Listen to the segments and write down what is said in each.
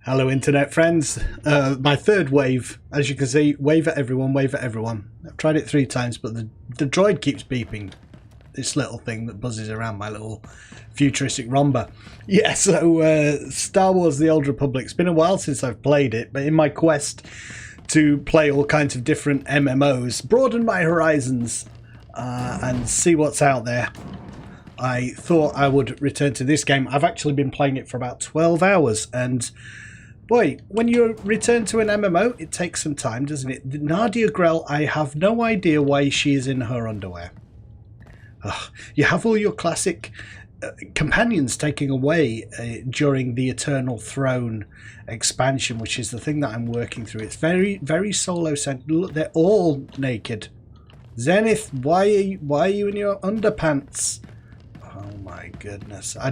Hello internet friends, my third wave. As you can see, wave at everyone, wave at everyone. I've tried it 3 times but the droid keeps beeping. This little thing that buzzes around my little futuristic romba. Yeah, so Star Wars The Old Republic. It's been a while since I've played it, but in my quest to play all kinds of different MMOs, broaden my horizons and see what's out there, I thought I would return to this game. I've actually been playing it for about 12 hours and boy, when you return to an MMO, it takes some time, doesn't it? Nadia Grell, I have no idea why she is in her underwear. Ugh. You have all your classic companions taken away during the Eternal Throne expansion, which is the thing that I'm working through. It's very, very solo-centered. Look, they're all naked. Zenith, why are you in your underpants? Oh my goodness! I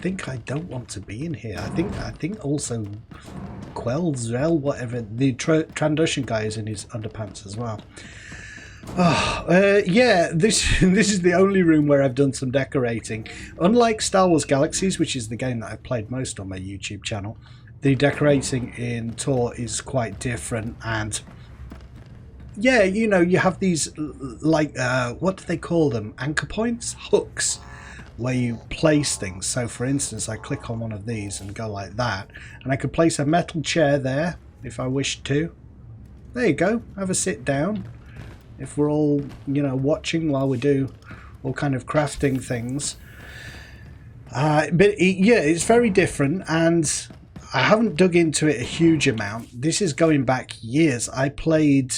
think I don't want to be in here. I think also Quelzel, whatever, the Trandoshan guy is in his underpants as well. Oh, yeah, this is the only room where I've done some decorating. Unlike Star Wars Galaxies, which is the game that I've played most on my YouTube channel, the decorating in TOR is quite different. And yeah, you know, you have these like what do they call them? Anchor points, hooks, where you place things. So for instance, I click on one of these and go like that, and I could place a metal chair there if I wished to. There you go, have a sit down if we're all, you know, watching while we do all kind of crafting things. Yeah, it's very different, and I haven't dug into it a huge amount. This is going back years. I played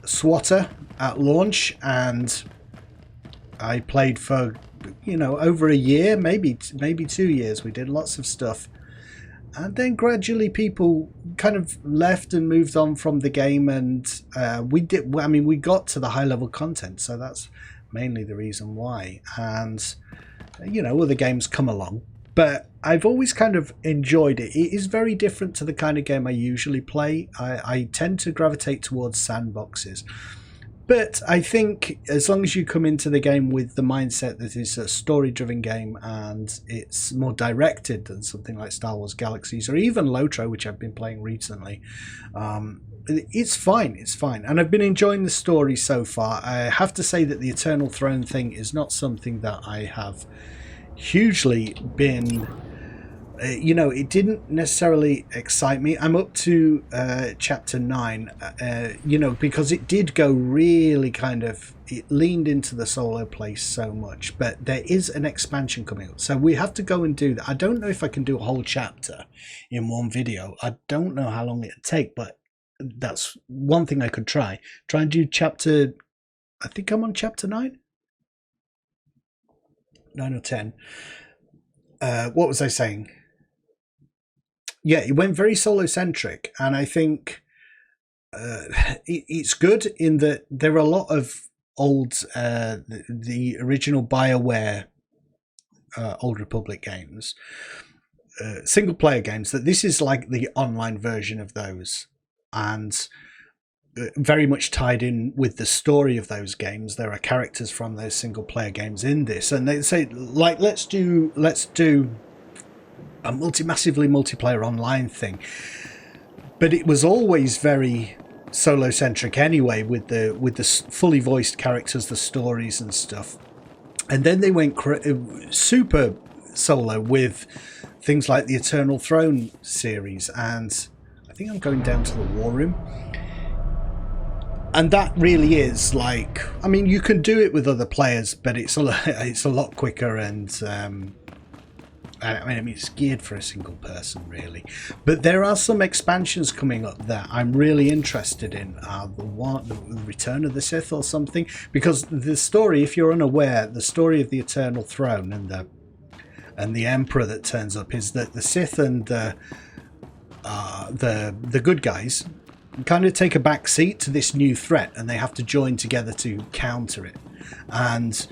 SWTOR at launch, and I played for, you know, over a year, maybe 2 years. We did lots of stuff, and then gradually people kind of left and moved on from the game, and we got to the high level content, so that's mainly the reason why. And you know, other games come along, but I've always kind of enjoyed it. It is very different to the kind of game I usually play. I tend to gravitate towards sandboxes. But I think as long as you come into the game with the mindset that it's a story-driven game and it's more directed than something like Star Wars Galaxies or even LOTRO, which I've been playing recently, it's fine. It's fine. And I've been enjoying the story so far. I have to say that the Eternal Throne thing is not something that I have hugely been... you know, it didn't necessarily excite me. I'm up to chapter 9, you know, because it did go really kind of, it leaned into the solo place so much, but there is an expansion coming up, so we have to go and do that. I don't know if I can do a whole chapter in one video. I don't know how long it'd take, but that's one thing I could try and do. Chapter, I think I'm on chapter 9 or 10. What was I saying? Yeah, it went very solo-centric, and I think it's good in that there are a lot of old, the original BioWare Old Republic games, single-player games, that this is like the online version of those, and very much tied in with the story of those games. There are characters from those single-player games in this, and they say, like, let's do a massively multiplayer online thing, but it was always very solo centric anyway, with the fully voiced characters, the stories and stuff. And then they went super solo with things like the Eternal Throne series, and I think I'm going down to the War Room, and that really is like, I mean, you can do it with other players, but it's a lot quicker, and I mean, it's geared for a single person, really. But there are some expansions coming up that I'm really interested in. The Return of the Sith or something. Because the story, if you're unaware, the story of the Eternal Throne and the Emperor that turns up is that the Sith and the good guys kind of take a back seat to this new threat, and they have to join together to counter it. And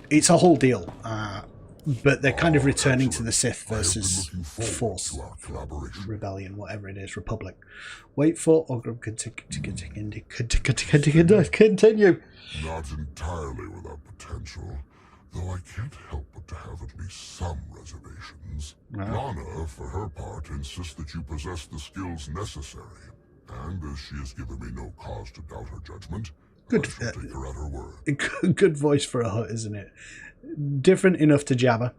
it's a whole deal. But they're kind of returning to the Sith versus Force, Rebellion, whatever it is, Republic. Wait for Ogrim continue. Not entirely without potential. Though I can't help but to have at least some reservations. No. Lana, for her part, insists that you possess the skills necessary. And as she has given me no cause to doubt her judgment, Good. I shall take her at her word. Good voice for a hut, isn't it? Different enough to Jabba.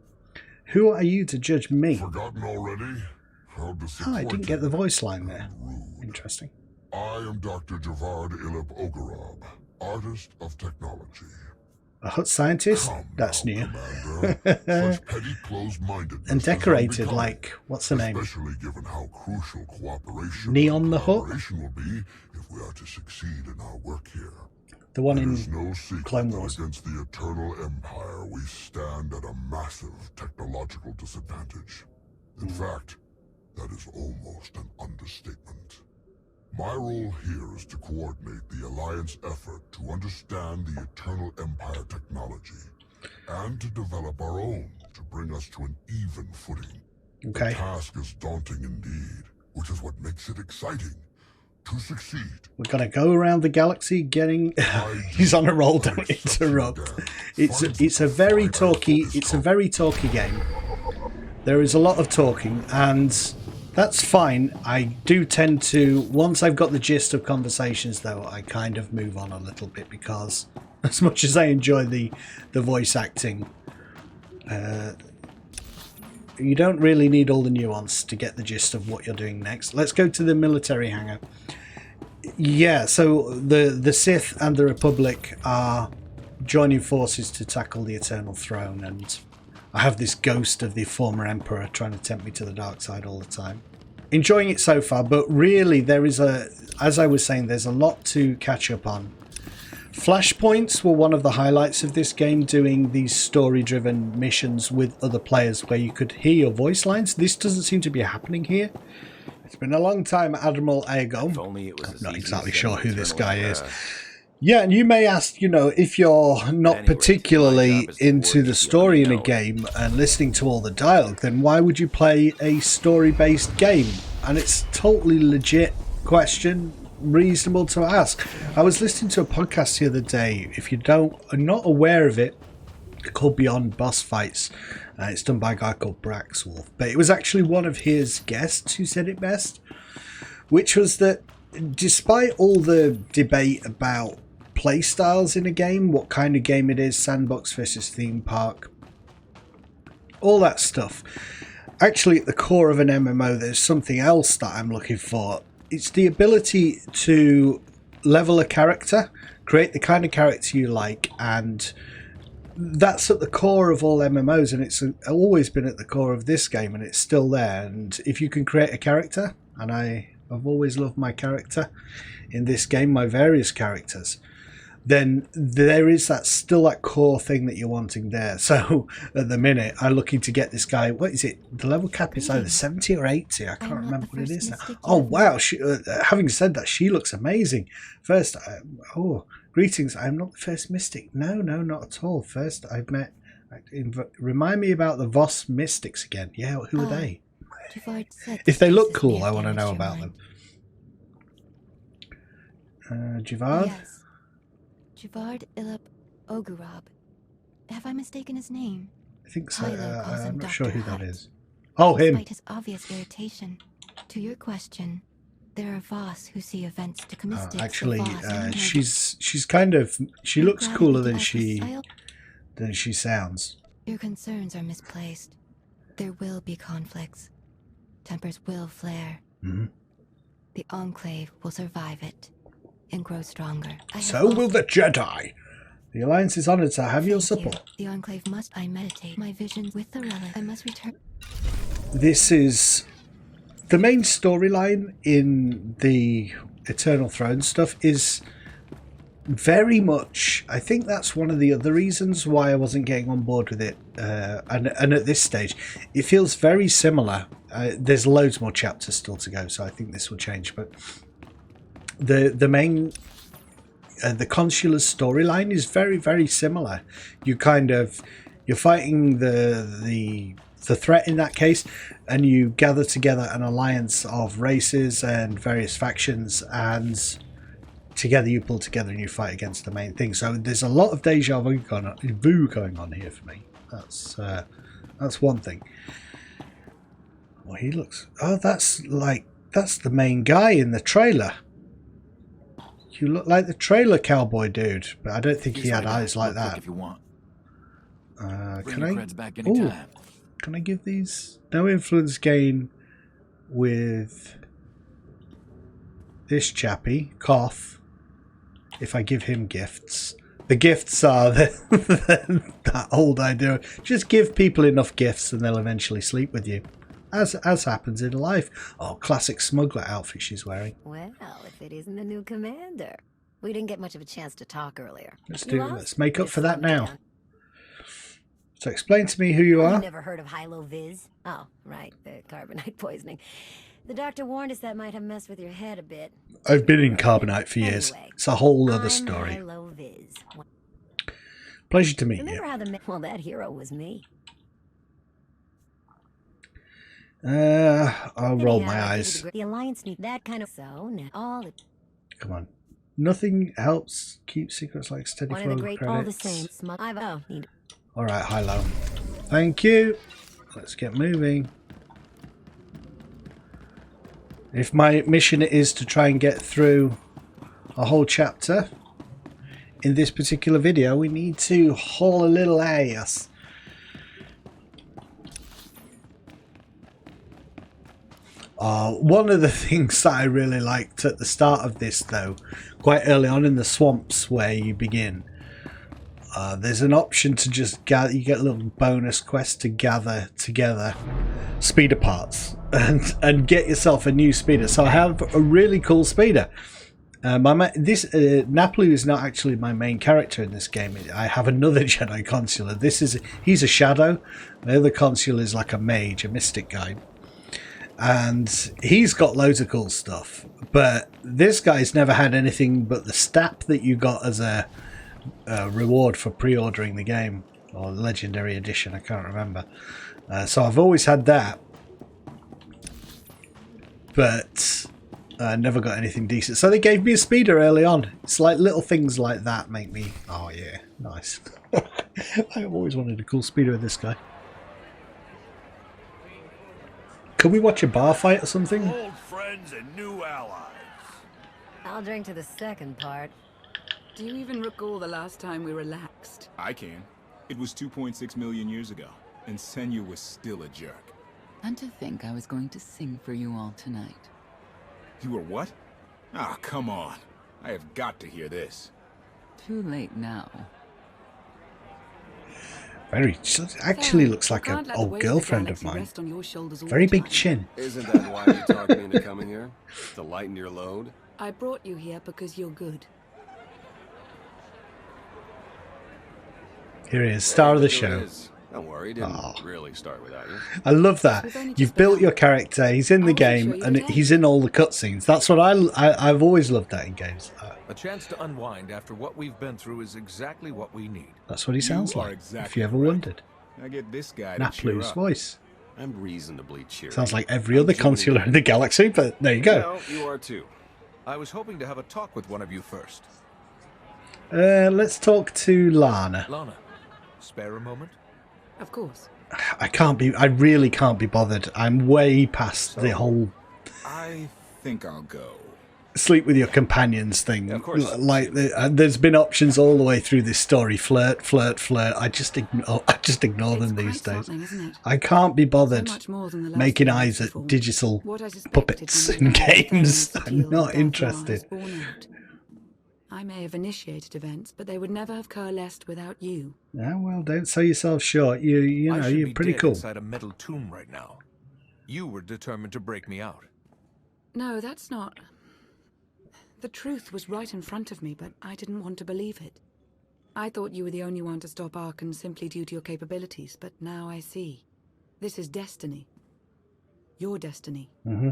Who are you to judge me? Forgotten already? How Oh, I didn't get the voice line there. rude. Interesting. I am Dr. Javad Ilip Ogorob, artist of technology. A hut scientist? Come That's now, new. Commander. Such petty closed-mindedness And is decorated unbecoming, like, what's the name? especially given how crucial cooperation Neon and the Hut? collaboration will be if we are to succeed in our work here. The one It in is no secret Clone that Wars. against the Eternal Empire we stand at a massive technological disadvantage. In fact, that is almost an understatement. My role here is to coordinate the Alliance effort to understand the Eternal Empire technology and to develop our own to bring us to an even footing. Okay. The task is daunting indeed, which is what makes it exciting. To succeed, We're gonna go around the galaxy getting. He's on a roll. Don't interrupt. It's a very talky game. There is a lot of talking, and that's fine. I do tend to, once I've got the gist of conversations, though, I kind of move on a little bit because, as much as I enjoy the voice acting, you don't really need all the nuance to get the gist of what you're doing next. Let's go to the military hangar. Yeah, so the Sith and the Republic are joining forces to tackle the Eternal Throne, and I have this ghost of the former Emperor trying to tempt me to the dark side all the time. Enjoying it so far, but really there is as I was saying, there's a lot to catch up on. Flashpoints were one of the highlights of this game, doing these story-driven missions with other players where you could hear your voice lines. This doesn't seem to be happening here. It's been a long time, Admiral Aegon. I'm not exactly sure who this guy is. Yeah, and you may ask, if you're not particularly into the story in a game and listening to all the dialogue, then why would you play a story-based game? And it's totally legit question, reasonable to ask. I was listening to a podcast the other day. If you are not aware of it, it's called Beyond Boss Fights. It's done by a guy called Braxwolf. But it was actually one of his guests who said it best, which was that despite all the debate about play styles in a game, what kind of game it is, sandbox versus theme park, all that stuff, actually at the core of an MMO there's something else that I'm looking for. It's the ability to level a character, create the kind of character you like, and that's at the core of all MMOs, and it's always been at the core of this game, and it's still there. And if you can create a character, and I've always loved my character in this game, my various characters, then there is still that core thing that you're wanting there. So at the minute, I'm looking to get this guy. What is it? The level cap is either 70 or 80. I can't remember what it is now. Oh wow! Having said that, she looks amazing. First, greetings. I'm not the first mystic. No, not at all. First, I've met. Remind me about the Voss mystics again. Yeah, who are they? If they look cool, I want to know about them. Javad? Yes. Javad Ilip Ogorob. Have I mistaken his name? I think so. Kylo calls him I'm not Dr. sure who that Hutt. is. Oh, him. Despite his obvious irritation. To your question, there are Voss who see events to mistakes. Actually, she's kind of, she looks cooler than she sounds. Your concerns are misplaced. There will be conflicts. Tempers will flare. Mm-hmm. The Enclave will survive it and grow stronger. So will the Jedi. The Alliance is honored to have your support. The Enclave must. I meditate my vision with the relic. I must return. This is the main storyline in the Eternal Throne stuff. Is very much. I think that's one of the other reasons why I wasn't getting on board with it. And at this stage, it feels very similar. There's loads more chapters still to go, so I think this will change. But the main the consular storyline is very, very similar. You're fighting the threat in that case, and you gather together an alliance of races and various factions, and together you pull together and you fight against the main thing. So there's a lot of deja vu going on here for me. That's one thing. Well, he looks... Oh, that's the main guy in the trailer. You look like the trailer cowboy dude, but I don't think he had eyes like that. If you want. Can I give these no influence gain with this chappy Koth if I give him gifts? The gifts are that old idea. Just give people enough gifts and they'll eventually sleep with you. As happens in life. Oh, classic smuggler outfit she's wearing. Well, if it isn't the new commander. We didn't get much of a chance to talk earlier. Let's make up for that now. So explain to me who you are. I've never heard of Hilo-Viz. Oh, right, the carbonite poisoning. The doctor warned us that might have messed with your head a bit. I've been in carbonite for years. Anyway, it's a whole other story. Hilo-Viz. Pleasure to meet you. Remember how well, that hero was me. I'll roll my eyes. The Alliance need that kind of all. Come on. Nothing helps keep secrets like steady flow of credits. All the same. All right, Hilo. Thank you. Let's get moving. If my mission is to try and get through a whole chapter in this particular video, we need to haul a little ass. One of the things that I really liked at the start of this, though, quite early on in the swamps where you begin, there's an option to just gather. You get a little bonus quest to gather together speeder parts and get yourself a new speeder. So I have a really cool speeder. Naplu is not actually my main character in this game. I have another Jedi consular. He's a shadow. The other consul is like a mage, a mystic guy. And he's got loads of cool stuff, but this guy's never had anything but the stat that you got as a reward for pre-ordering the game, or legendary edition, I can't remember. So I've always had that, but never got anything decent. So they gave me a speeder early on. It's like little things like that make me, oh yeah, nice. I've always wanted a cool speeder with this guy. Can we watch a bar fight or something? Old friends and new allies. I'll drink to the second part. Do you even recall the last time we relaxed? I can. It was 2.6 million years ago, and Senya was still a jerk. And to think I was going to sing for you all tonight. You were what? Ah, come on. I have got to hear this. Too late now. Actually looks like an old girlfriend of mine. Very big chin. Isn't that why you talked me into coming here? To lighten your load? I brought you here because you're good. Here he is, star of the show. Don't worry, didn't really start without you. I love that. You've built your character, he's in the game, and he's in all the cutscenes. That's what I've always loved that in games. A chance to unwind after what we've been through is exactly what we need. That's what he sounds like, exactly if you ever wondered. I get this guy to cheer Naplu's up. voice. I'm reasonably cheery. Sounds like every other consular in the galaxy, but there you go. Well, you are too. I was hoping to have a talk with one of you first. Let's talk to Lana. Lana, spare a moment? Of course. I really can't be bothered. I'm way past the whole I think I'll go. sleep with your companions thing. Yeah, of course. Like there's been options all the way through this story. Flirt. I just ignore them these days. I can't be bothered making eyes at digital puppets in games. I'm not interested. I may have initiated events, but they would never have coalesced without you. Yeah, well, don't sell yourself short. You know, you're pretty cool. Inside a metal tomb right now. You were determined to break me out. No, that's not. The truth was right in front of me, but I didn't want to believe it. I thought you were the only one to stop Arkan simply due to your capabilities, but now I see. This is destiny. Your destiny. Mm-hmm.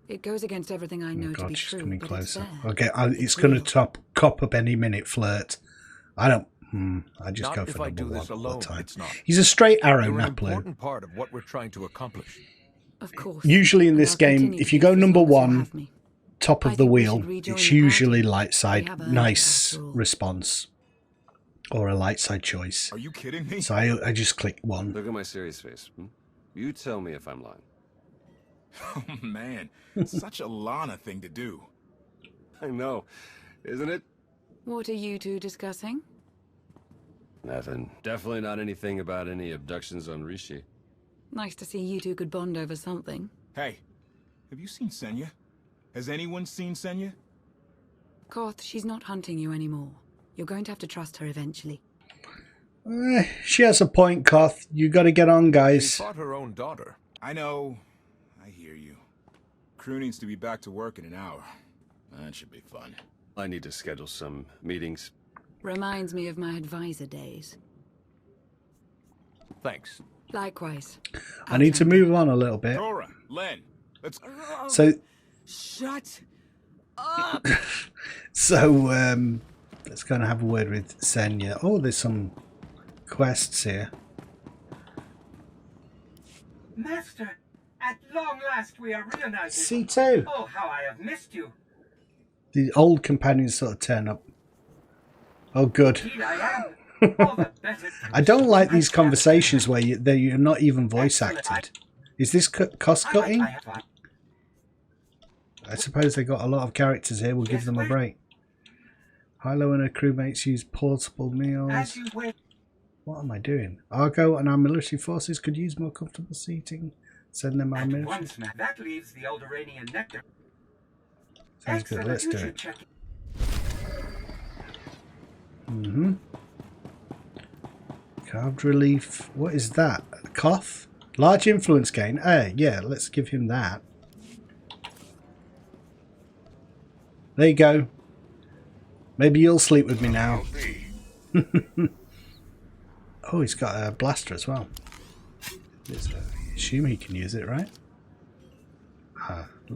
It goes against everything I know to be true, coming but closer. it's there. Okay, it's going to cop up any minute. Flirt. I don't. I just Not go if for I do number one this all alone, the time. it's not. He's a straight arrow, You're an Naplu. important part of what we're trying to accomplish. Of course. Usually in And this I'll game, continue if to you be go as number long as you one have me. top I of the think we wheel, should rejoin it's the usually party. light We side, have earned it, nice after all. response, or a light side choice. Are you kidding me? So I just click 1. Look at my serious face. You tell me if I'm lying. Oh, man. Such a Lana thing to do. I know, isn't it? What are you two discussing? Nothing. Definitely not anything about any abductions on Rishi. Nice to see you two could bond over something. Hey, have you seen Senya? Has anyone seen Senya? Koth, she's not hunting you anymore. You're going to have to trust her eventually. She has a point, Koth. You got to get on, She guys. fought her own daughter. I know. I hear you. Crew needs to be back to work in an hour. That should be fun. I need to schedule some meetings. Reminds me of my advisor days. Thanks. Likewise. I need to move on a little bit. Dora, Len, let's... So, Shut let's go and have a word with Senya. Oh, there's some quests here. Master, at long last we are reunited. C2. Oh, how I have missed you. The old companions sort of turn up. Oh, good. Indeed I am. All the better. I don't like these conversations where you're not even voice acted. Is this cost cutting? I suppose they got a lot of characters here. We'll give them a break. Hilo and her crewmates use portable meals. What am I doing? Argo and our military forces could use more comfortable seating. Send them our military. That leaves the old Iranian nectar. Sounds good. Excellent. Let's You do should it. check Carved relief. What is that? Koth? Large influence gain. Yeah, let's give him that. There you go. Maybe you'll sleep with me now. Oh, he's got a blaster as well. I assume he can use it, right?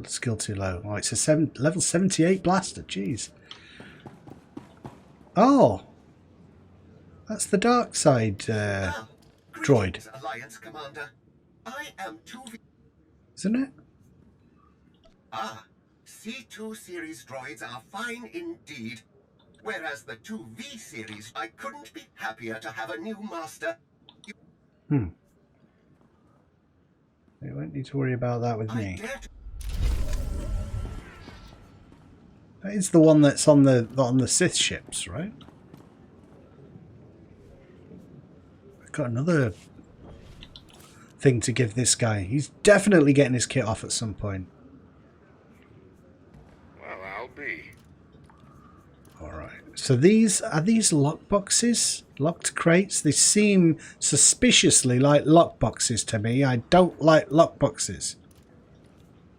Skill too low. Oh, it's a level 78 blaster. Jeez. Oh, that's the dark side droid, Alliance Commander. I am 2V. isn't it? C2 series droids are fine indeed. Whereas the 2V series, I couldn't be happier to have a new master. You won't need to worry about that with me. That is the one that's on the Sith ships, right? I've got another thing to give this guy. He's definitely getting his kit off at some point. Well, I'll be. Alright. So these are these lockboxes? Locked crates? They seem suspiciously like lockboxes to me. I don't like lockboxes.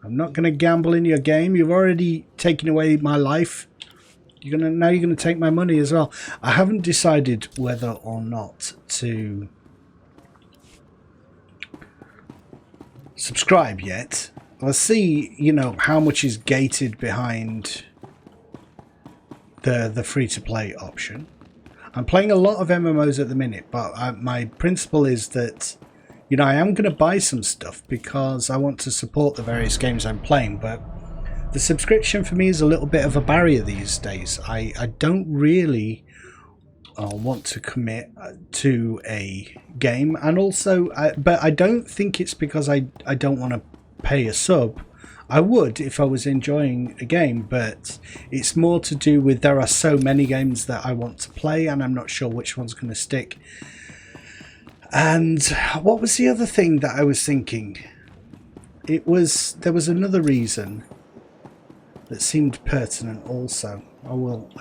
I'm not going to gamble in your game. You've already taken away my life. Now you're going to take my money as well. I haven't decided whether or not to subscribe yet. I'll see, how much is gated behind the free-to-play option. I'm playing a lot of MMOs at the minute, but my principle is that I am going to buy some stuff because I want to support the various games I'm playing, but the subscription for me is a little bit of a barrier these days. I don't really want to commit to a game, and also, but I don't think it's because I don't want to pay a sub. I would if I was enjoying a game, but it's more to do with there are so many games that I want to play and I'm not sure which one's going to stick. And what was the other thing that I was thinking? There was another reason that seemed pertinent also.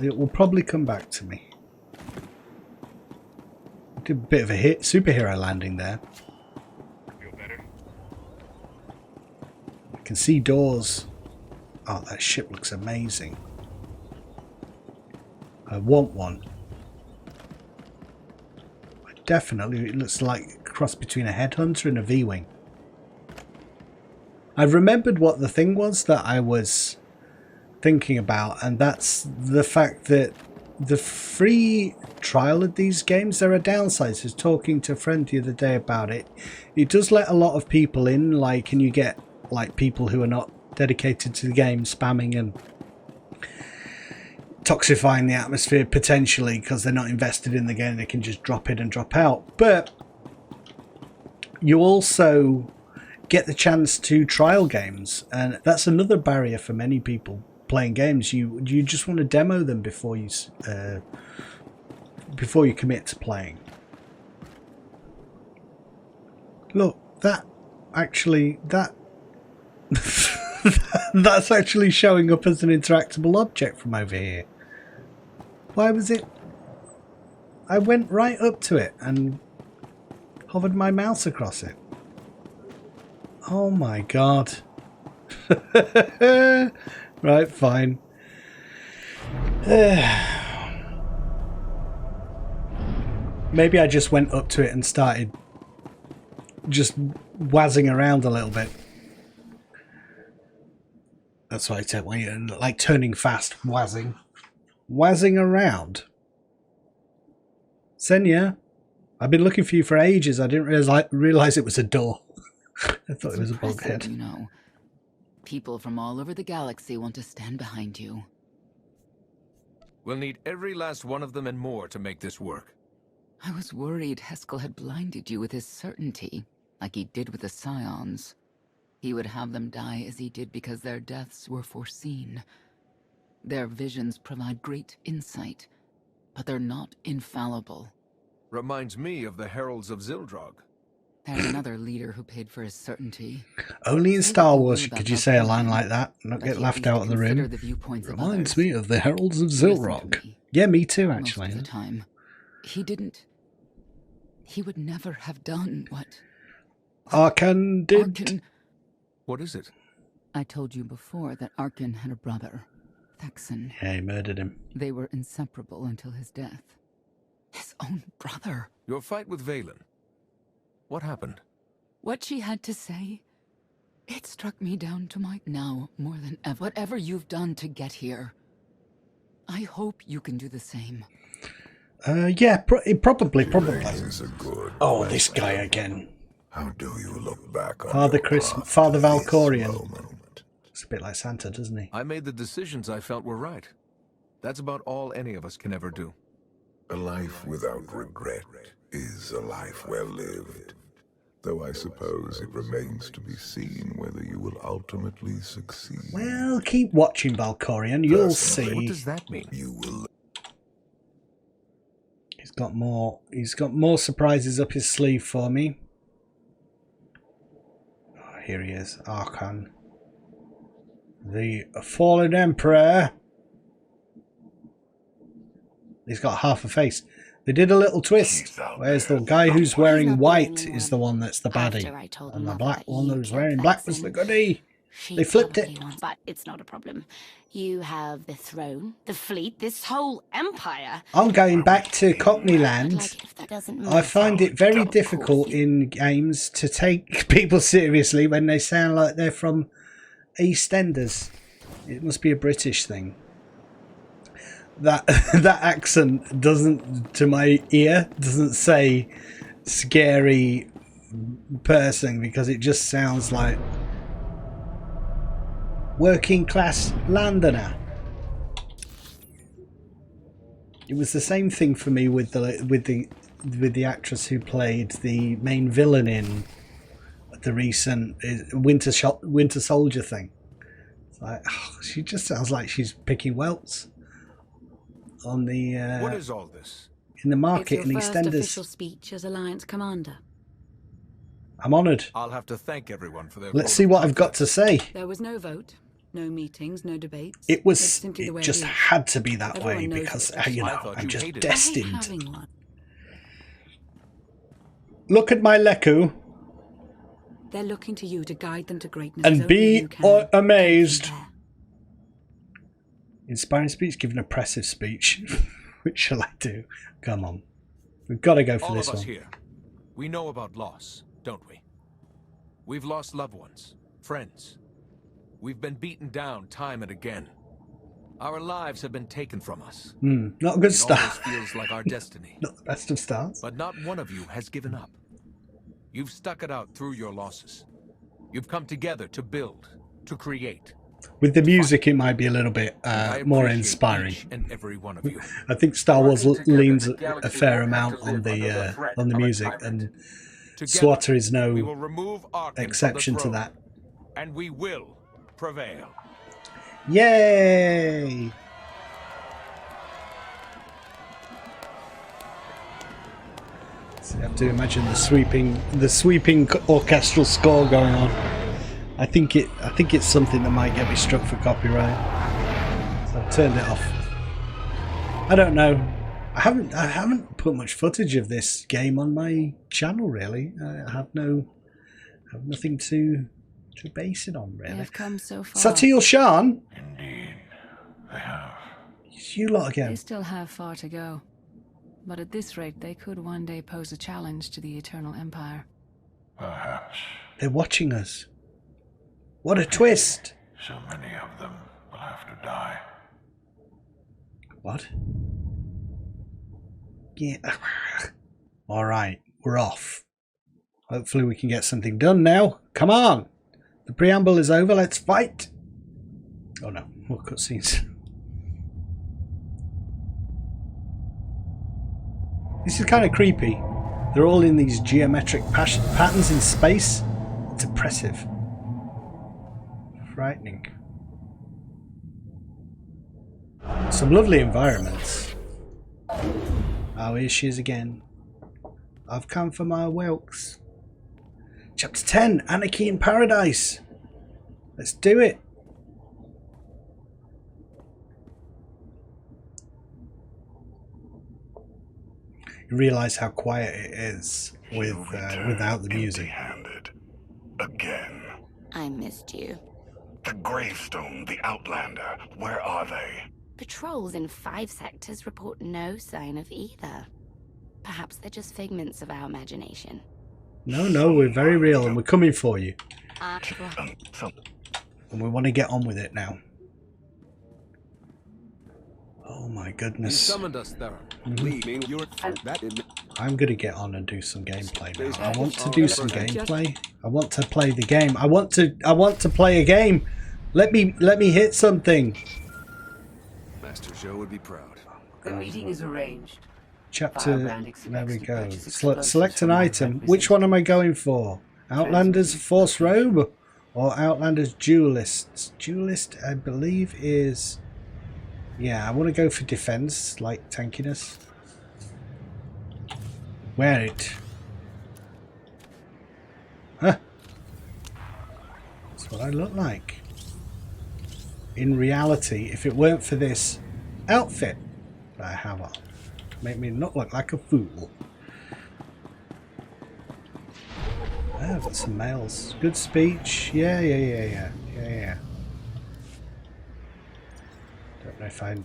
It will probably come back to me. I did a bit of a superhero landing there. Feel better? I can see doors. Oh, that ship looks amazing. I want one. Definitely, it looks like a cross between a headhunter and a V-wing. I remembered what the thing was that I was thinking about, and that's the fact that the free trial of these games, there are downsides. I was talking to a friend the other day about it. It does let a lot of people in, and you get people who are not dedicated to the game spamming and toxifying the atmosphere potentially because they're not invested in the game. They can just drop in and drop out. But you also get the chance to trial games, and that's another barrier for many people playing games. You just want to demo them before you commit to playing. Look, that that's actually showing up as an interactable object from over here. Why was it? I went right up to it and hovered my mouse across it. Oh my god. Right, fine. Maybe I just went up to it and started just wazzing around a little bit. That's what I said, when you're like turning fast, wazzing. Wazzing around. Senya, I've been looking for you for ages. I didn't realize it was a door. I thought it was a bulkhead. You know, people from all over the galaxy want to stand behind you. We'll need every last one of them and more to make this work. I was worried Heskel had blinded you with his certainty, like he did with the Scions. He would have them die as he did because their deaths were foreseen. Their visions provide great insight, but they're not infallible. Reminds me of the Heralds of Zildrog. There's another leader who paid for his certainty. Only in Star Wars could you say a line like that and not get laughed out of the room. Reminds me of the Heralds of Zildrog. Yeah, me too, actually. Most of the time, he didn't. He would never have done what Arkan did. Arkan. What is it? I told you before that Arkan had a brother, Thexan. Yeah, he murdered him. They were inseparable until his death. His own brother. Your fight with Valen. What happened? What she had to say, it struck me down to my now more than ever. Whatever you've done to get here, I hope you can do the same. Yeah, probably. Oh, Question. this guy again. How do you look back on Father Father Valkorian. moment? It's a bit like Santa, doesn't he? I made the decisions I felt were right. That's about all any of us can ever do. A life without regret is a life well lived. Though I suppose it remains to be seen whether you will ultimately succeed. Well, keep watching, Valkorian. You'll see. What does that mean? You will. He's got more surprises up his sleeve for me. Oh, here he is, Arkan. The fallen emperor. He's got half a face. They did a little twist. Whereas the guy who's wearing white is the one that's the baddie. And the black one who's wearing black was the goodie. They flipped it. But it's not a problem. You have the throne, the fleet, this whole empire. I'm going back to Cockney Land. I find it very difficult in games to take people seriously when they sound like they're from EastEnders. It must be a British thing. That accent doesn't, to my ear, doesn't say scary person, because it just sounds like working class Londoner. It was the same thing for me with the actress who played the main villain in the recent Winter Soldier thing. It's like, oh, she just sounds like she's picking welts on the what is all this? In the market in It's your EastEnders. first official speech as Alliance Commander. I'm honoured. I'll have to thank everyone for their Let's see what I've got to say. There was no vote, no meetings, no debates. It was. It's simply the way It just it is. had to be that Everyone way knows because it. you I know thought I'm you just hated it. I hate destined. having one. Look at my Leku They're looking to you to guide them to greatness. and as only be you can. amazed. There. Inspiring speech, give an oppressive speech. Which shall I do? Come on. We've got to go for all this of us one. here, we know about loss, don't we? We've lost loved ones, friends. We've been beaten down time and again. Our lives have been taken from us. Not a good It start. almost feels like our destiny. Not the best of starts. But not one of you has given up. You've stuck it out through your losses. You've come together to build, to create. With the music, it might be a little bit more inspiring. And every one of you. I think Star Wars leans a fair amount on the music, and SWTOR is no exception to that. And we will prevail. Yay! So you have to imagine the sweeping orchestral score going on. I think it's something that might get me struck for copyright. So I've turned it off. I don't know. I haven't put much footage of this game on my channel really. I have nothing to base it on really. They've come so far. Satil Shan. Indeed, they have. It's you lot again. They still have far to go. But at this rate, they could one day pose a challenge to the Eternal Empire. Perhaps. They're watching us. What a twist! So many of them will have to die. What? Yeah. Alright, we're off. Hopefully we can get something done now. Come on! The preamble is over, let's fight! Oh no, more cutscenes. This is kind of creepy. They're all in these geometric patterns in space. It's oppressive. Frightening. Some lovely environments. Oh, here she is again. I've come for my whelks. Chapter 10, Anarchy in Paradise. Let's do it. You realise how quiet it is without the music. Empty-handed. Again. I missed you. The gravestone, the Outlander, where are they? Patrols in 5 sectors report no sign of either. Perhaps they're just figments of our imagination. No, we're very real and we're coming for you. Well, And we want to get on with it now. Oh my goodness. You summoned us, Theron. I'm going to get on and do some gameplay now. I want to do some gameplay. I want to play the game. I want to play a game. Let me hit something. Master Joe would be proud. The meeting is arranged. Chapter, there we go. Select an item. Which one am I going for? Outlander's Force Robe or Outlander's Duelists? Duelist, I believe, is... Yeah, I want to go for defense, like tankiness. Wear it. Huh. That's what I look like. In reality, if it weren't for this outfit that I have on, make me not look like a fool. Oh, I've got some mails. Good speech. Yeah. Don't know if I,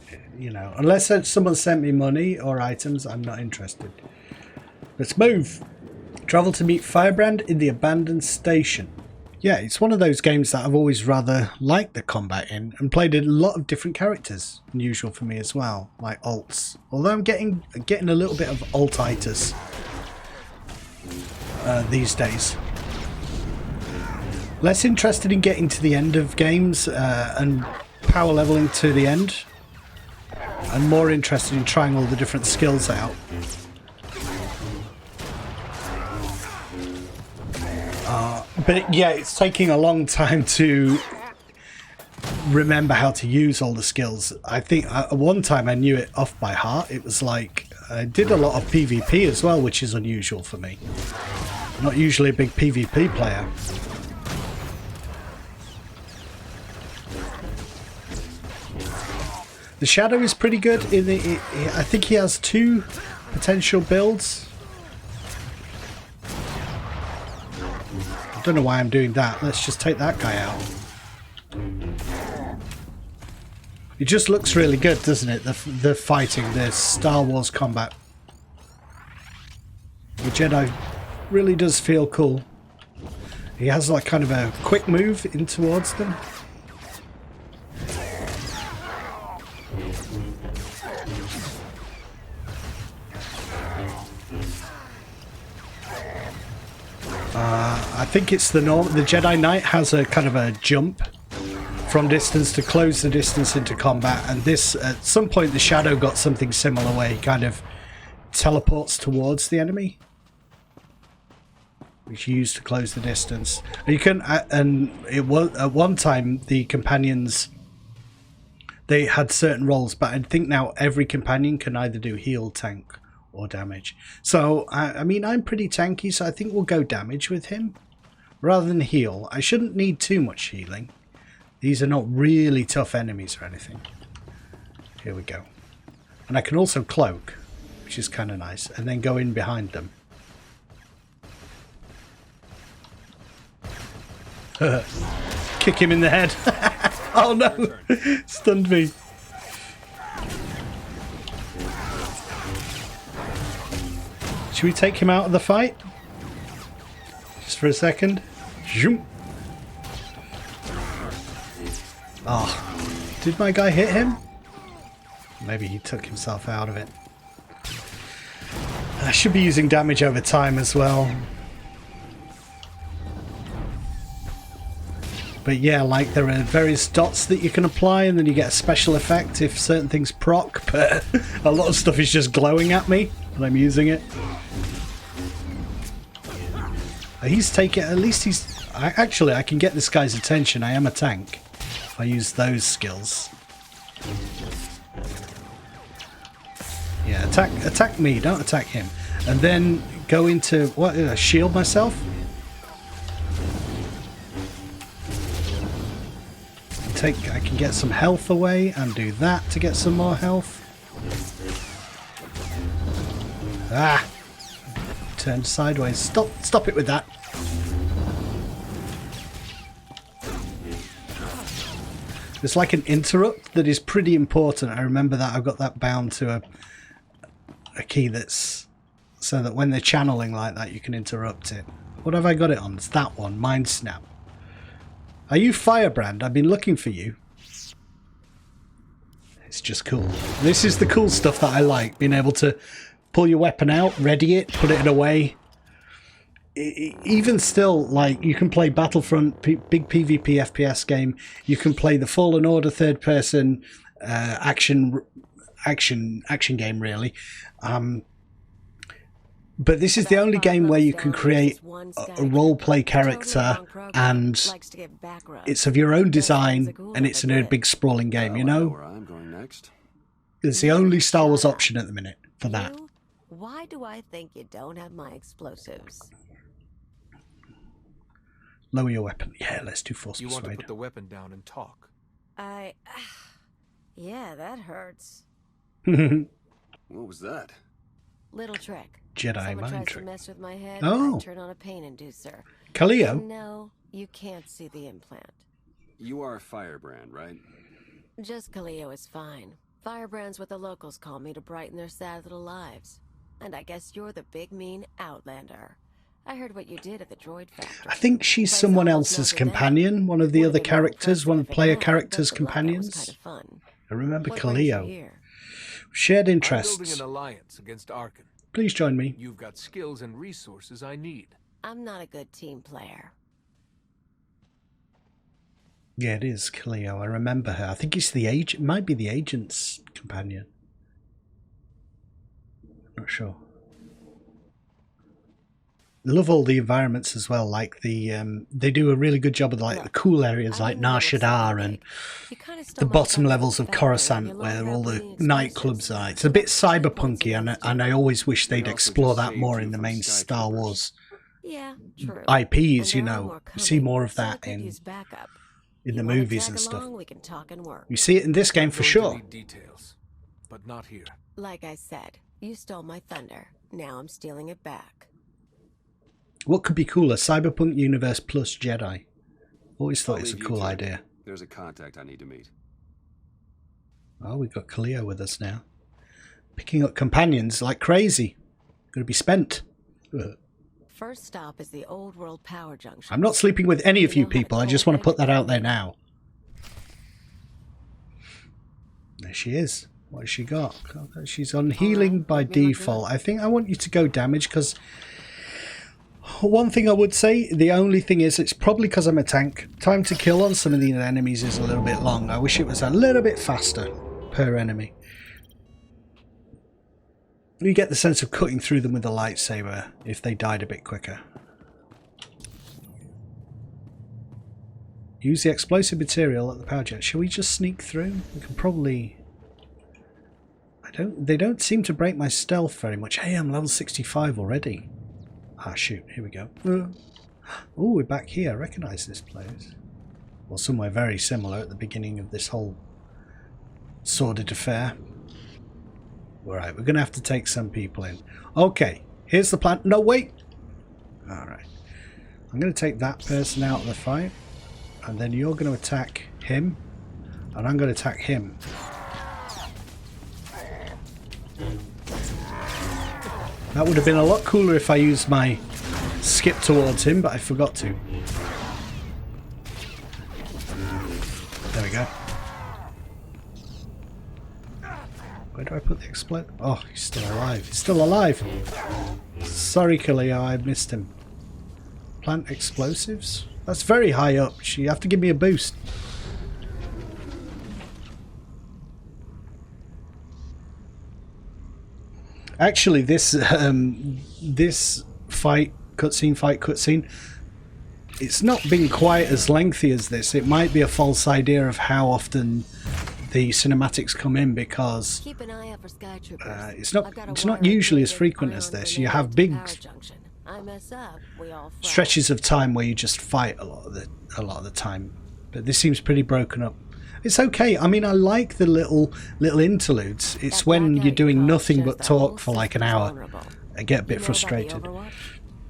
unless someone sent me money or items, I'm not interested. Let's move. Travel to meet Firebrand in the abandoned station. Yeah, it's one of those games that I've always rather liked the combat in and played a lot of different characters. Unusual for me as well, like alts. Although I'm getting a little bit of alt-itis these days. Less interested in getting to the end of games and power leveling to the end. I'm more interested in trying all the different skills out. But yeah, it's taking a long time to remember how to use all the skills. I think at one time I knew it off by heart. It was like I did a lot of PvP as well, which is unusual for me. I'm not usually a big PvP player. The Shadow is pretty good. I think he has 2 potential builds. I don't know why I'm doing that. Let's just take that guy out. It just looks really good, doesn't it? The fighting, the Star Wars combat. The Jedi really does feel cool. He has like kind of a quick move in towards them. I think it's the Jedi Knight has a kind of a jump from distance to close the distance into combat, and this, at some point the Shadow got something similar where he kind of teleports towards the enemy, which you use to close the distance. You can, and it was at one time the companions, they had certain roles, but I think now every companion can either do heal, tank, or damage. So I mean, I'm pretty tanky, so I think we'll go damage with him rather than heal. I shouldn't need too much healing. These are not really tough enemies or anything. Here we go. And I can also cloak, which is kind of nice, and then go in behind them. Kick him in the head. Oh no! Stunned me. Should we take him out of the fight? Just for a second. Zoom. Oh, did my guy hit him? Maybe he took himself out of it. I should be using damage over time as well. But yeah, like there are various dots that you can apply and then you get a special effect if certain things proc, but a lot of stuff is just glowing at me when I'm using it. He's taking, at least he's, actually I can get this guy's attention. I am a tank if I use those skills. Yeah, attack me, don't attack him. And then go into, what, shield myself? I can get some health away and do that to get some more health. Ah! Turned sideways. Stop it with that. There's like an interrupt that is pretty important. I remember that. I've got that bound to a key that's so that when they're channeling like that you can interrupt it. What have I got it on? It's that one. Mind Snap. Are you Firebrand? I've been looking for you. It's just cool. This is the cool stuff that I like. Being able to pull your weapon out, ready it, put it away. Even still, like, you can play Battlefront, big PvP FPS game. You can play the Fallen Order third-person action game, really. But this is the only game where you can create a role-play character and it's of your own design and it's in a big sprawling game, you know? It's the only Star Wars option at the minute for that. Why do I think you don't have my explosives? Lower your weapon. Yeah, let's do Force You Persuade. want to put the weapon down and talk. Yeah, that hurts. What was that? Little trick. Jedi Someone mind tries trick. to mess with my head, Oh. I turn on a pain inducer. Kaleo? No, you can't see the implant. You are a Firebrand, right? Just Kaleo is fine. Firebrand's what the locals call me to brighten their sad little lives. And I guess you're the big mean Outlander. I heard what you did at the droid factory. I think she's someone else's companion, one of the other characters, one of the player characters' companions. I remember Kaleo. Shared I'm interests. building an alliance against Arkan. Please join me. You've got skills and resources I need. I'm not a good team player. Yeah, it is Kaleo. I remember her. I think it's the agent. It might be the agent's companion. Not sure. I love all the environments as well. Like the they do a really good job of like the cool areas like Nar Shaddaa and the bottom levels of Coruscant where all the nightclubs are. It's a bit cyberpunky, and I always wish they'd explore that more in the main Star Wars IPs. You know, you see more of that in the movies and stuff. You see it in this game for sure. Details, but not here. Like I said, you stole my thunder. Now I'm stealing it back. What could be cooler? Cyberpunk universe plus Jedi. Always thought it's a cool idea. There's a contact I need to meet. Oh, we've got Kaleo with us now. Picking up companions like crazy. Going to be spent. Ugh. First stop is the old world power junction. I'm not sleeping with any of you people. I just want to put that out there now. There she is. What has she got? She's on healing by default. I think I want you to go damage because One thing I would say, the only thing is, it's probably because I'm a tank. Time to kill on some of these enemies is a little bit long. I wish it was a little bit faster per enemy. You get the sense of cutting through them with a lightsaber if they died a bit quicker. Use the explosive material at the power gen. Shall we just sneak through? We can probably... They don't seem to break my stealth very much. Hey, I'm level 65 already. Ah, shoot. Here we go. Oh, we're back here. I recognise this place. Well, somewhere very similar at the beginning of this whole sordid affair. Alright, we're going to have to take some people in. Okay, here's the plan. No, wait! Alright. I'm going to take that person out of the fight. And then you're going to attack him. And I'm going to attack him. That would have been a lot cooler if I used my skip towards him, but I forgot to. There we go. Where do I put the explode? Oh, he's still alive. He's still alive! Sorry, Kaleo, I missed him. Plant explosives? That's very high up. You have to give me a boost. Actually, this fight cutscene, it's not been quite as lengthy as this. It might be a false idea of how often the cinematics come in, because Keep an eye out for sky troopers. it's not usually as frequent as this. You have big I mess up, we all fry. stretches of time where you just fight a lot of the time, but this seems pretty broken up. It's okay. I mean, I like the little interludes. It's when you're doing nothing but talk for like an hour. I get a bit frustrated.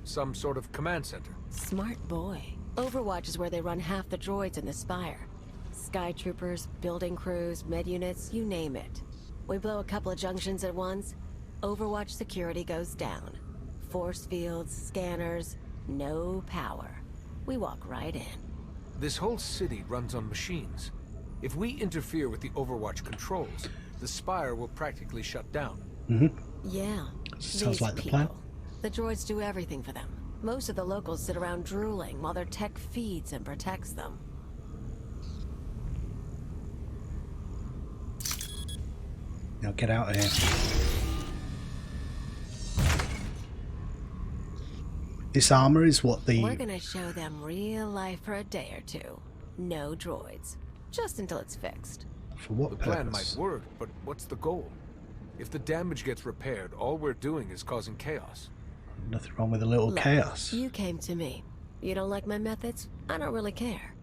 Some sort of command center. Smart boy. Overwatch is where they run half the droids in the Spire. Sky troopers, building crews, med units, you name it. We blow a couple of junctions at once, Overwatch security goes down. Force fields, scanners, no power. We walk right in. This whole city runs on machines. If we interfere with the Overwatch controls, the Spire will practically shut down. Yeah. Sounds like the people. plan. The droids do everything for them. Most of the locals sit around drooling while their tech feeds and protects them. Now get out of here. This armor is what the... We're gonna show them real life for a day or two. No droids. Just until it's fixed. For what the purpose? plan might work, but what's the goal? If the damage gets repaired, all we're doing is causing chaos. Nothing wrong with a little chaos. You came to me. You don't like my methods? I don't really care.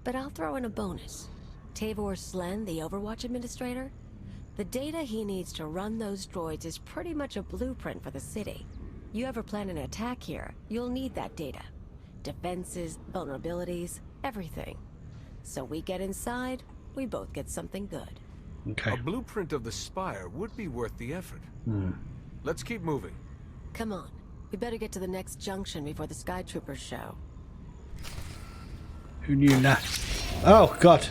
But I'll throw in a bonus. Tavor Slen, the Overwatch administrator? The data he needs to run those droids is pretty much a blueprint for the city. You ever plan an attack here, you'll need that data. Defenses, vulnerabilities, everything. So we get inside, we both get something good. Okay. A blueprint of the Spire would be worth the effort. Let's keep moving. Come on. We better get to the next junction before the Sky Troopers show. Who knew that? Oh, God.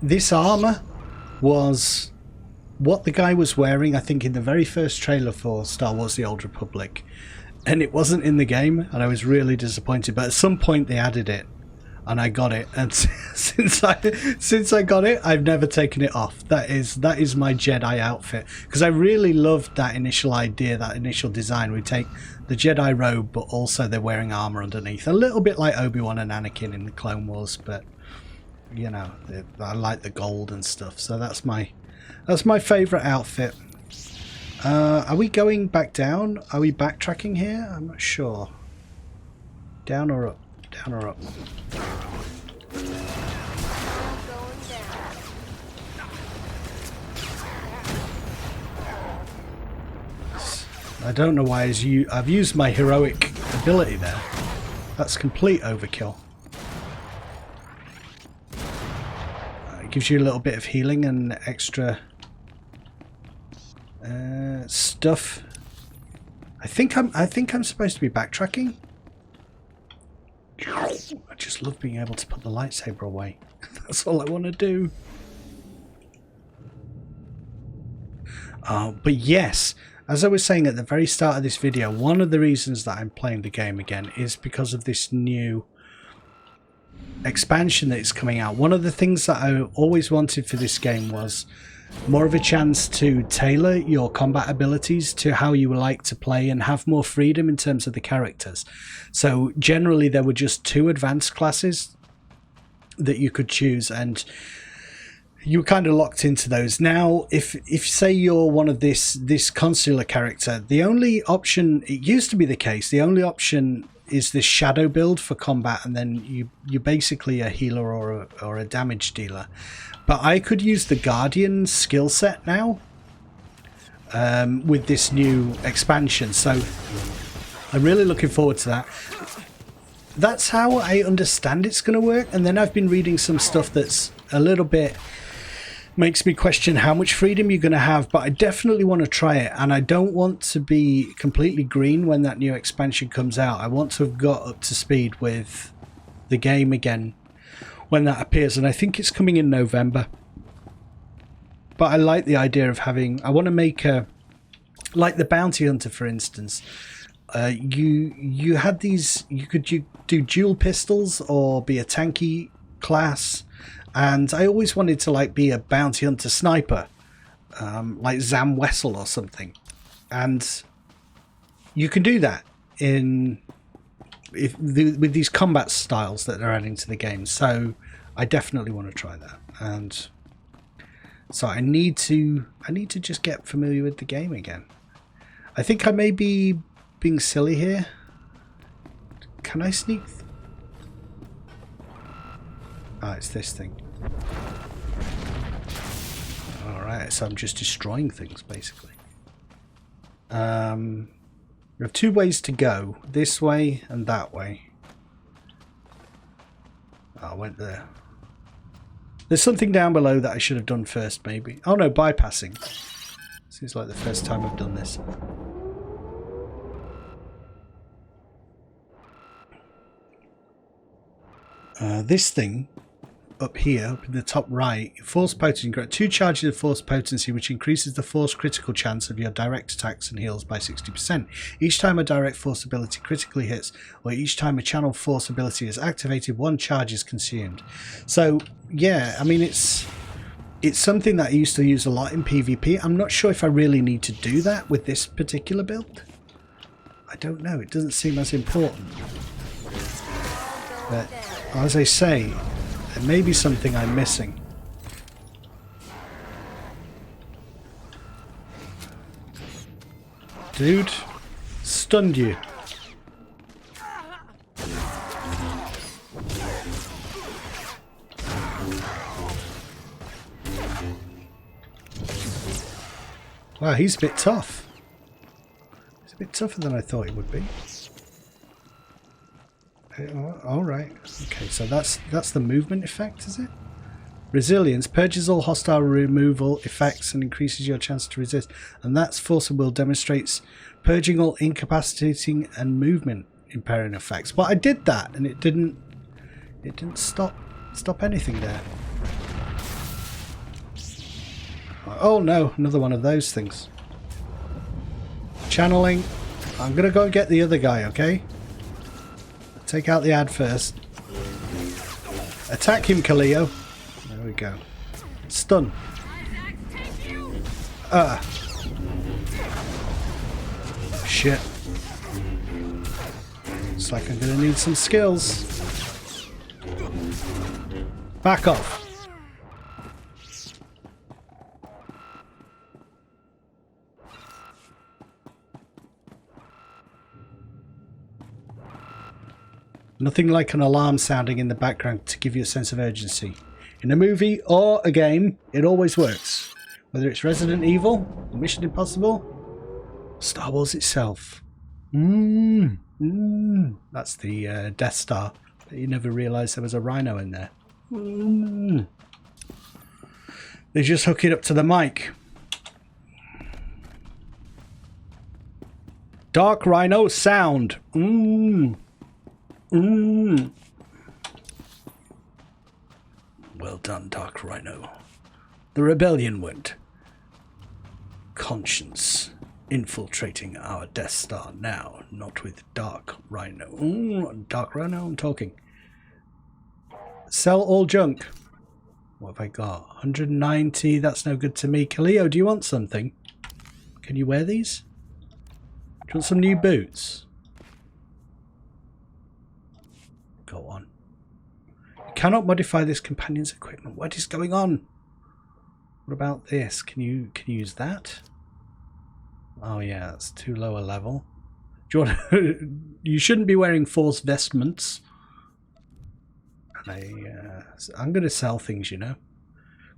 This armor was what the guy was wearing, I think, in the very first trailer for Star Wars The Old Republic. And it wasn't in the game, and I was really disappointed. But at some point they added it, and I got it. And since I got it, I've never taken it off. That is my Jedi outfit, because I really loved that initial idea, that initial design. We take the Jedi robe, but also they're wearing armor underneath, a little bit like Obi-Wan and Anakin in the Clone Wars. But you know, I like the gold and stuff, so that's my favorite outfit. Are we going back down? Are we backtracking here? I'm not sure. Down or up? Down or up? I don't know why I've used my heroic ability there. That's complete overkill. It gives you a little bit of healing and extra stuff. I think I'm supposed to be backtracking. just love being able to put the lightsaber away. That's all I want to do. But yes, as I was saying at the very start of this video, one of the reasons that I'm playing the game again is because of this new expansion that is coming out. One of the things that I always wanted for this game was more of a chance to tailor your combat abilities to how you would like to play and have more freedom in terms of the characters. So generally there were just 2 advanced classes that you could choose, and you were kind of locked into those. Now if say you're one of this consular character, the only option, it used to be the case, the only option is this shadow build for combat, and then you're basically a healer or a damage dealer. But I could use the Guardian skill set now with this new expansion, so I'm really looking forward to that. That's how I understand it's going to work, and then I've been reading some stuff that's a little bit makes me question how much freedom you're going to have, but I definitely want to try it, and I don't want to be completely green when that new expansion comes out. I want to have got up to speed with the game again when that appears, and I think it's coming in November. But I like the idea of having, I want to make a, like the Bounty Hunter for instance, you had these, you could do dual pistols or be a tanky class. And I always wanted to like be a bounty hunter sniper, like Zam Wessel or something. And you can do that with these combat styles that they're adding to the game. So I definitely want to try that. And so I need to just get familiar with the game again. I think I may be being silly here. Can I sneak? Ah, it's this thing. Alright, so I'm just destroying things, basically. We have 2 ways to go. This way and that way. Oh, I went there. There's something down below that I should have done first, maybe. Oh no, bypassing. Seems like the first time I've done this. This thing up here, up in the top right, force potency, 2 charges of force potency, which increases the force critical chance of your direct attacks and heals by 60%. Each time a direct force ability critically hits, or each time a channel force ability is activated, 1 charge is consumed. So yeah, I mean it's something that I used to use a lot in PvP. I'm not sure if I really need to do that with this particular build. I don't know, it doesn't seem as important. But as I say, there may be something I'm missing. Dude, stunned you. Wow, he's a bit tough. He's a bit tougher than I thought he would be. Alright, okay, so that's the movement effect, is it? Resilience purges all hostile removal effects and increases your chance to resist. And that's Force of Will demonstrates purging all incapacitating and movement impairing effects. But I did that and it didn't stop anything there. Oh no, another one of those things. Channeling. I'm gonna go and get the other guy, okay? Take out the ad first. Attack him, Kaleo. There we go. Stun. Shit. Looks like I'm gonna need some skills. Back off. Nothing like an alarm sounding in the background to give you a sense of urgency. In a movie or a game, it always works. Whether it's Resident Evil, Mission Impossible, Star Wars itself. That's the Death Star. But you never realised there was a rhino in there. They just hook it up to the mic. Dark Rhino sound. Well done, Dark Rhino. The rebellion went. Conscience infiltrating our Death Star now, not with Dark Rhino. Ooh, Dark Rhino, I'm talking. Sell all junk. What have I got? 190, that's no good to me. Kaleo, do you want something? Can you wear these? Do you want some new boots? Go on. You cannot modify this companion's equipment. What is going on? What about this? Can you use that? Oh yeah, that's too low a level. Do you want to, you shouldn't be wearing Force vestments. I'm going to sell things, you know.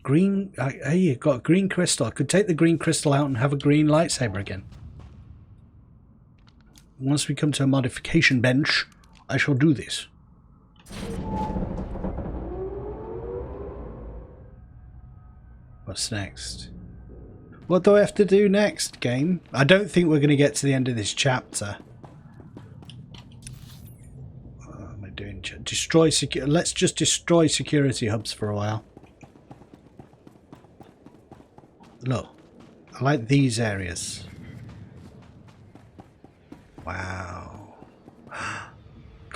Green. Hey, you've got green crystal. I could take the green crystal out and have a green lightsaber again. Once we come to a modification bench, I shall do this. What's next? What do I have to do next, game? I don't think we're going to get to the end of this chapter. What am I doing? Destroy security. Let's just destroy security hubs for a while. Look, I like these areas. Wow.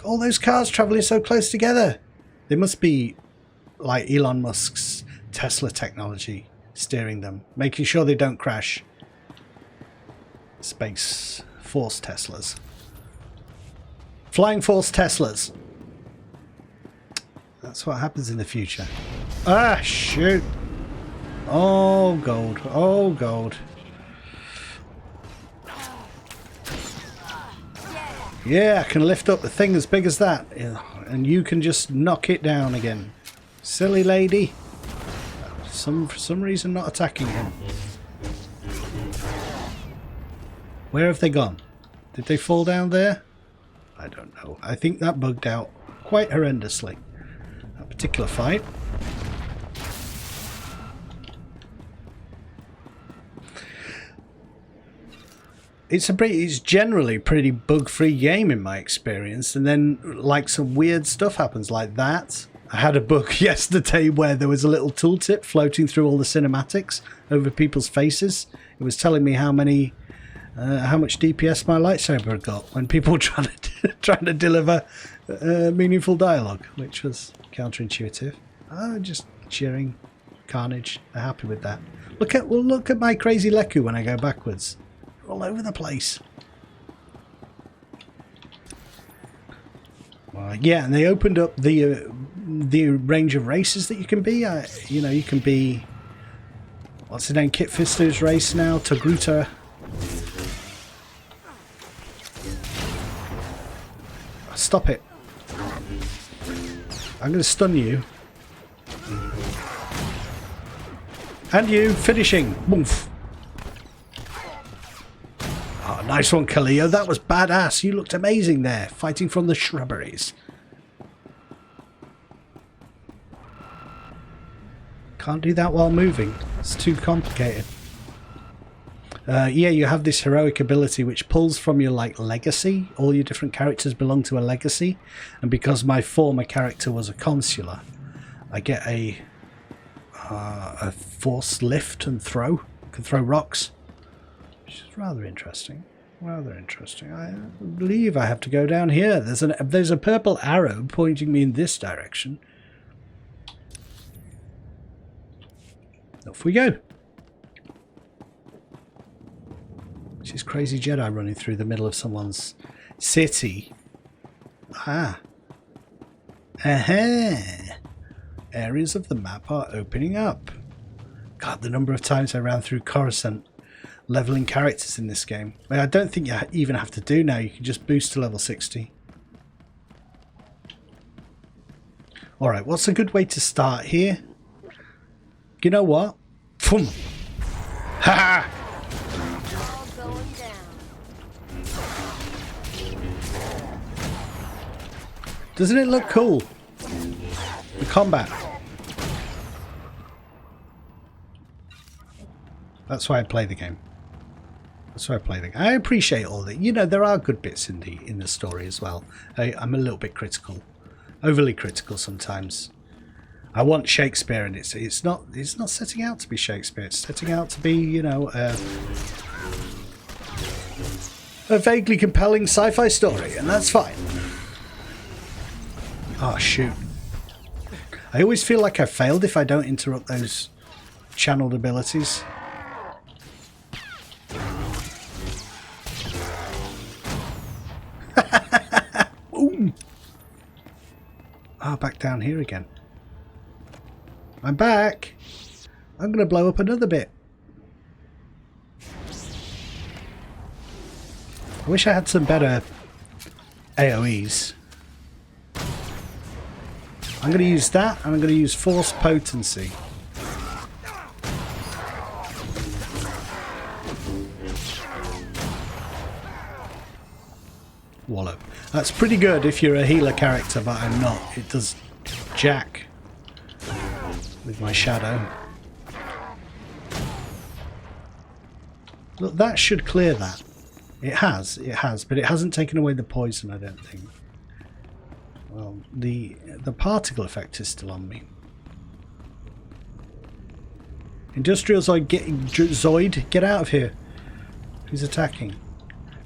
All those cars traveling so close together. They must be like Elon Musk's Tesla technology steering them, making sure they don't crash. Space Force Teslas. Flying Force Teslas. That's what happens in the future. Ah, shoot. Oh, gold. Oh, gold. Yeah, I can lift up the thing as big as that. And you can just knock it down again. Silly lady. For some reason not attacking him. Where have they gone? Did they fall down there? I don't know. I think that bugged out quite horrendously. That particular fight. It's generally a pretty bug-free game in my experience, and then like some weird stuff happens like that. I had a bug yesterday where there was a little tooltip floating through all the cinematics over people's faces. It was telling me how much DPS my lightsaber had got when people were trying to deliver meaningful dialogue, which was counterintuitive. Just cheering carnage. I'm happy with that. Look at my crazy Leku when I go backwards. All over the place. Yeah, and they opened up the range of races that you can be. You know, you can be, what's his name, Kit Fisto's race now, Togruta. Stop it. I'm going to stun you. And you, finishing. Woof. Oh, nice one, Kaleo. That was badass. You looked amazing there, fighting from the shrubberies. Can't do that while moving. It's too complicated. Yeah, you have this heroic ability which pulls from your legacy. All your different characters belong to a legacy, and because my former character was a consular, I get a force lift and throw. I can throw rocks. Which is rather interesting. Rather interesting. I believe I have to go down here. There's a purple arrow pointing me in this direction. Off we go. Which is crazy Jedi running through the middle of someone's city. Ah. Aha. Areas of the map are opening up. God, the number of times I ran through Coruscant leveling characters in this game. I don't think you even have to do now. You can just boost to level 60. Alright, what's a good way to start here? You know what? Boom! Ha! Doesn't it look cool? The combat. That's why I play the game. That's why I play the game. I appreciate all that. You know, there are good bits in the story as well. I'm a little bit critical. Overly critical sometimes. I want Shakespeare, and it's not setting out to be Shakespeare. It's setting out to be, you know, a vaguely compelling sci-fi story, and that's fine. Oh shoot! I always feel like I failed if I don't interrupt those channeled abilities. Ooh. Ah, back down here again. I'm back. I'm gonna blow up another bit. I wish I had some better AoEs. I'm going to use that, and I'm going to use Force Potency. Wallop. That's pretty good if you're a healer character, but I'm not. It does jack with my shadow. Look, that should clear that. It has, but it hasn't taken away the poison, I don't think. Well, the particle effect is still on me. Industrial Zoid, get out of here. Who's attacking?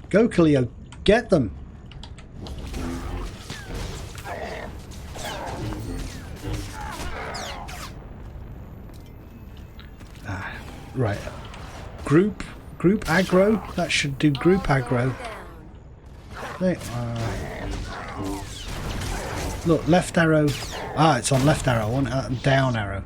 Go, Khalio, get them. Ah, right. Group aggro? That should do group aggro. Look, left arrow. Ah, it's on left arrow. I want down arrow.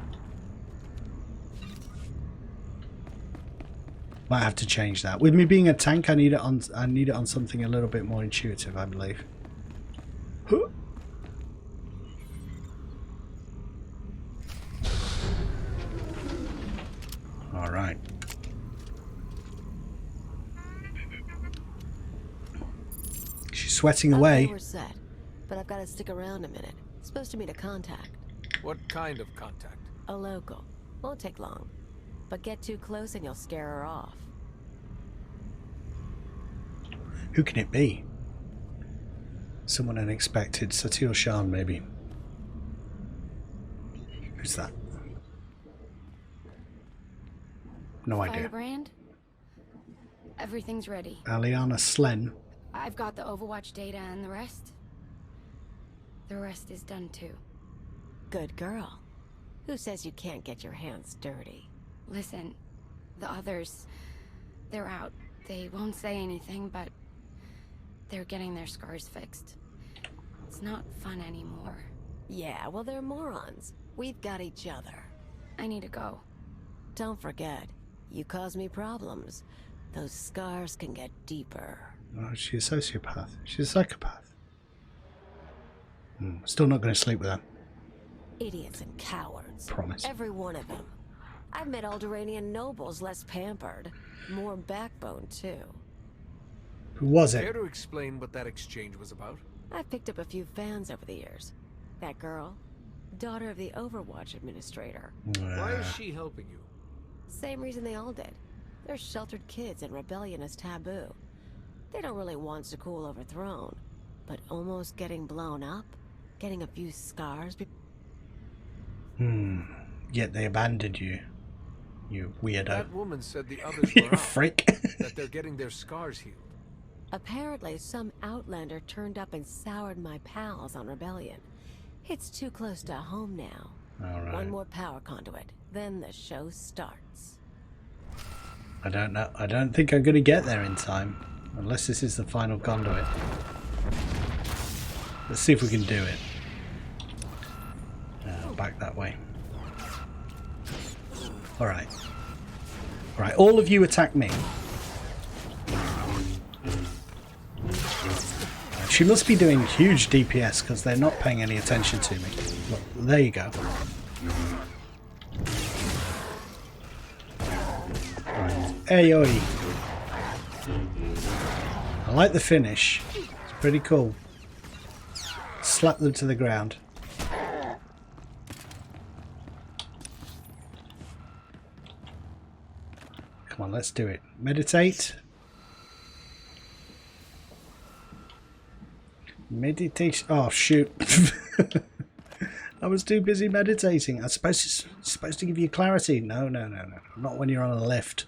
Might have to change that. With me being a tank, I need it on something a little bit more intuitive, I believe. Huh. All right. She's sweating away. We're set, but I've got to stick around a minute. Supposed to meet a contact. What kind of contact? A local. Won't take long. But get too close and you'll scare her off. Who can it be? Someone unexpected. SWTOR Shan, maybe. Who's that? No idea. Firebrand? Everything's ready. Aliana Slen. I've got the Overwatch data and the rest. The rest is done too. Good girl. Who says you can't get your hands dirty? Listen, the others, they're out. They won't say anything, but they're getting their scars fixed. It's not fun anymore. Yeah, well, they're morons. We've got each other. I need to go. Don't forget, you cause me problems. Those scars can get deeper. Oh, she's a sociopath. She's a psychopath. Still not going to sleep with her. Idiots and cowards. Promise. Every one of them. I've met Alderaanian nobles less pampered. More backbone, too. Who was it? Care to explain what that exchange was about? I've picked up a few fans over the years. That girl, daughter of the Overwatch administrator. Why is she helping you? Same reason they all did. They're sheltered kids and rebellion is taboo. They don't really want Zakul overthrown, but almost getting blown up, getting a few scars. Yet they abandoned you. You weirdo. That woman said the others were out. Freak. That they're getting their scars healed. Apparently, some outlander turned up and soured my pals on rebellion. It's too close to home now. All right. One more power conduit, then the show starts. I don't know. I don't think I'm going to get there in time. Unless this is the final conduit. Let's see if we can do it. Back that way. Alright. Alright, all of you attack me. She must be doing huge DPS because they're not paying any attention to me. Look, there you go. Right. AoE. I like the finish. It's pretty cool. Slap them to the ground. Come on, let's do it. Meditate. Meditation. Oh, shoot. I was too busy meditating. I suppose it's supposed to give you clarity. No. Not when you're on a lift.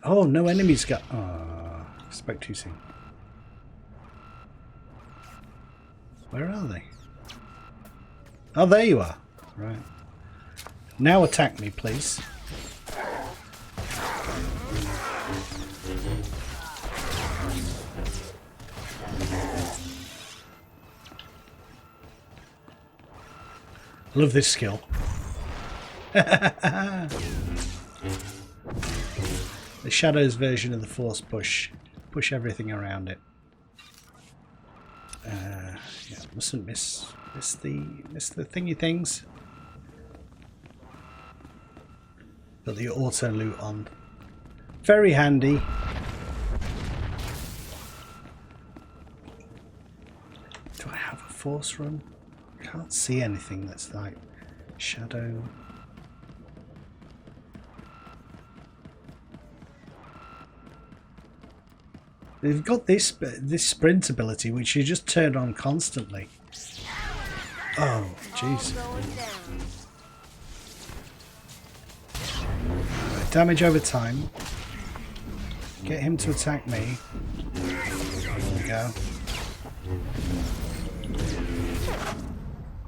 Oh, no enemies got... Oh, spoke too soon. Where are they? Oh, there you are. Right. Now attack me, please. Love this skill. The Shadows version of the Force push. Push everything around it. Yeah, mustn't miss the thingy things. Got the auto loot on. Very handy. Do I have a force run? I can't see anything that's like shadow. They've got this sprint ability, which you just turn on constantly. Oh, jeez. Damage over time. Get him to attack me. There we go.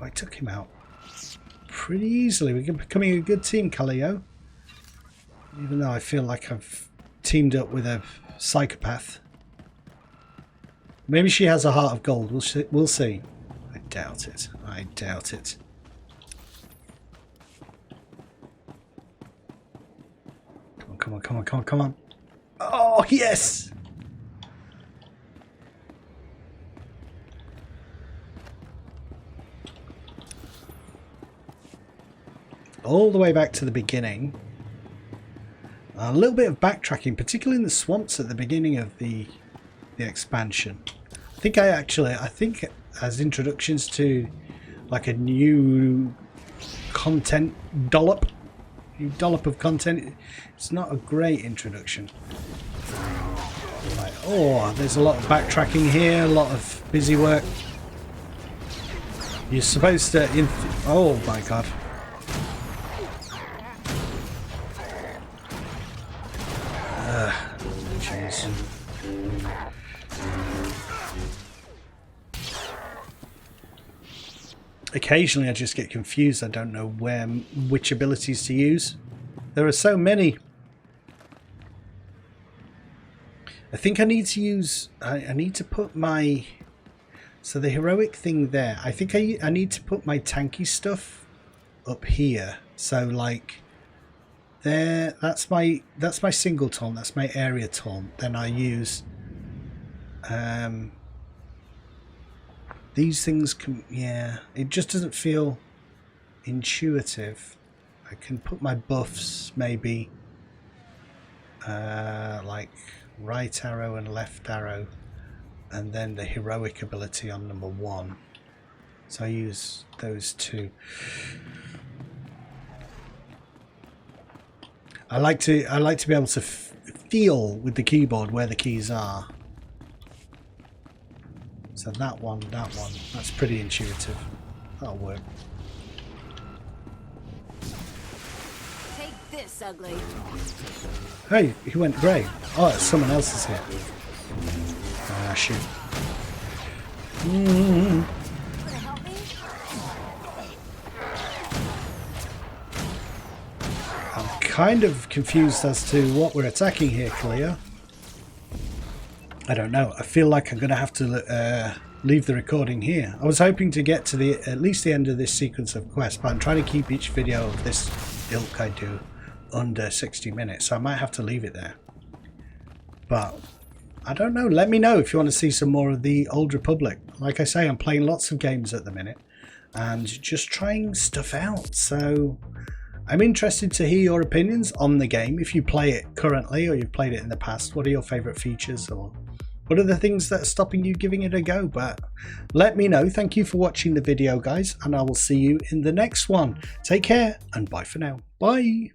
I took him out pretty easily. We're becoming a good team, Kaleo. Even though I feel like I've teamed up with a psychopath. Maybe she has a heart of gold. We'll see. I doubt it. I doubt it. Come on, come on, come on, come on. Oh, yes! All the way back to the beginning. A little bit of backtracking, particularly in the swamps at the beginning of the expansion. I think as introductions to like a new content dollop of content, it's not a great introduction. Like, oh, there's a lot of backtracking here, a lot of busy work. You're supposed to oh my god. Jeez. Occasionally I just get confused. I don't know which abilities to use. There are so many. I think I need to use... I need to put my... So the heroic thing there. I think I need to put my tanky stuff up here. So like... There, that's my single taunt, that's my area taunt. Then I use these things can, yeah, it just doesn't feel intuitive. I can put my buffs maybe like right arrow and left arrow, and then the heroic ability on number 1. So I use those two. I like to be able to feel with the keyboard where the keys are. So that one, that's pretty intuitive. That'll work. Take this, ugly. Hey, he went grey. Oh, someone else is here. Ah, shoot. I'm kind of confused as to what we're attacking here, Clea. I don't know. I feel like I'm going to have to leave the recording here. I was hoping to get to at least the end of this sequence of quests, but I'm trying to keep each video of this ilk I do under 60 minutes, so I might have to leave it there. But I don't know. Let me know if you want to see some more of the Old Republic. Like I say, I'm playing lots of games at the minute and just trying stuff out. So I'm interested to hear your opinions on the game. If you play it currently or you've played it in the past, what are your favourite features, or what are the things that are stopping you giving it a go? But let me know. Thank you for watching the video, guys, and I will see you in the next one. Take care and bye for now. Bye.